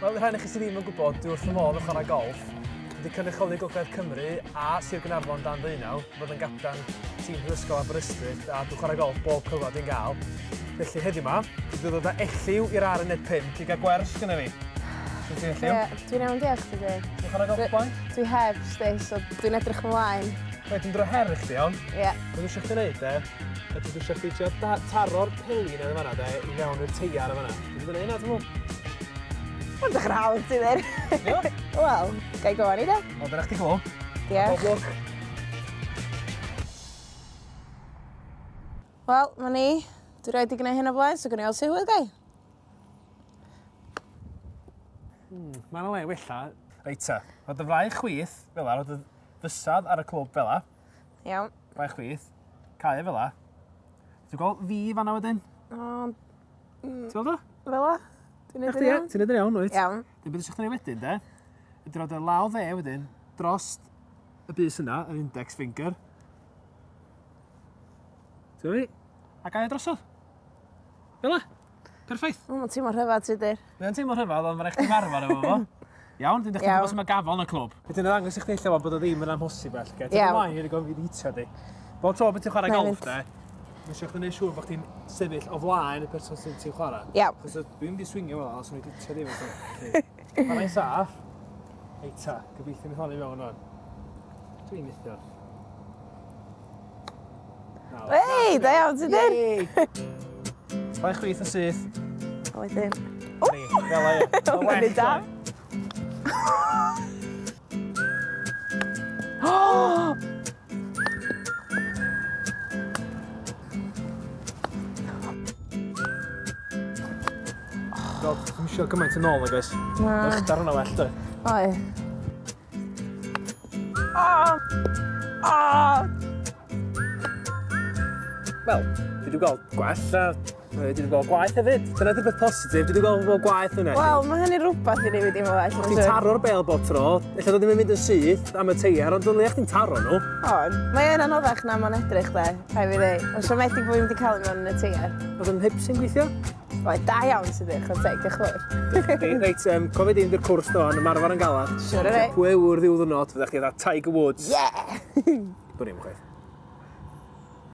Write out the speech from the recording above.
Wel, rhaid i chi sydd ddim yn gwybod, dwi wrth fy modd yn chwarae golff. Dwi wedi cynrychioli Gogledd Cymru a Sir Gaernarfon dan ddeunaw, fod yn gapten tîm Prifysgol Aberystwyth a dwi'n chwarae golff bob cyfle dwi'n gael. Felly heddiw yma, dwi'n dod â Elliw i'r ar yn 5 i gael Gwers gyda fi. Dwi'n ti Elliw? Ie, dwi'n iawn diolch ti di. Dwi'n chwarae golff blaen? Dwi heb, sti, so dwi'n edrych ymlaen. Dwi'n dro her i chdi, iawn? Ie. Dwi'n eisiau chdi wneud, Dwi'n eisiau ffeitio taro'r pelin yn y fanna, i mewn i'r teiar yn fanna. Dwi'n dweud yna, ti'n mwyn? Mae'n dechrau hawdd ti ddir. Wel, gai go ni da? O, dyna chdi glo. Diolch. Bob lwc. Wel, ma ni. Dwi roed i gwneud hyn o blaen, so gwneud sy'n hwyl gai. Mae'n le wella. Reita, roedd y flau chwith, fel la, roedd y fysad ar y clwb fel la. Iawn. Flau chwith, cael fel la. Ti'n gweld fi fanna wedyn? Ti'n gweld o? Fel la? Dwi'n neud yn iawn? Ti'n neud yn iawn, wyt? Iawn. Dwi'n beth eisiau chdi wedyn, de? Ydy roedd y law dde wedyn, dros y bus yna, yr index finger. Ti'n gweld fi? A gael drosodd. Fel la? Perffaith. Mae'n teimlo rhyfedd ti dir. Mae'n teimlo rhyfedd, ond mae'n eich ti'n marfer efo fo. Iawn, dwi'n dechrau gwybod sy'n mae gafel yn y clwb. Wedyn yn ddangos i chdi lle bod o ddim yn amhosib bell. Ti'n ymlaen i'r gofyn i hitio di. Bob tro beth ti'n chwarae golff, de, dwi'n eisiau chdi wneud siŵr bod chdi'n sefyll o flaen y person sy'n ti'n chwarae. Iawn. Cos dwi'n mynd i swingio fel, os dwi'n hitio di. Mae'n ein saff. Eita, gobeithio mi honni mewn o'n. Dwi'n mythio. Ei, da iawn ti dir. Fai chwith yn syth. A wedyn. Fel ai. O'n mynd da. Dwi'n eisiau gymaint yn ôl, agos. Ychdar hwnna well, dwi. Oi. Wel, dwi wedi gweld gwell, a dwi wedi gweld gwaith hefyd. Dyna ydy'r beth positif, dwi wedi gweld gwaith hwnna. Wel, mae hynny rhywbeth i ni wedi mwyn. Chdi'n taro'r bel bob tro, ella dod ddim yn mynd yn syth am y teiar, ond dwi'n leach chdi'n taro nhw. On, mae yn anoddach na mae'n edrych, de, rhaid fi ddeu. Ond siomedig bod fi'n wedi cael mewn yn y teiar. Oedd yn hips yn gweithio? Oe, da iawn sydd eich o teg, diolch fawr. Reit, cofio dim di'r cwrs do, yn ymarfer yn galad. Siwr o fe. Pwy yw'r ddiwddwnod, fyddech chi dda Tiger Woods. Yeah! Dwi'n ddim yn chweith.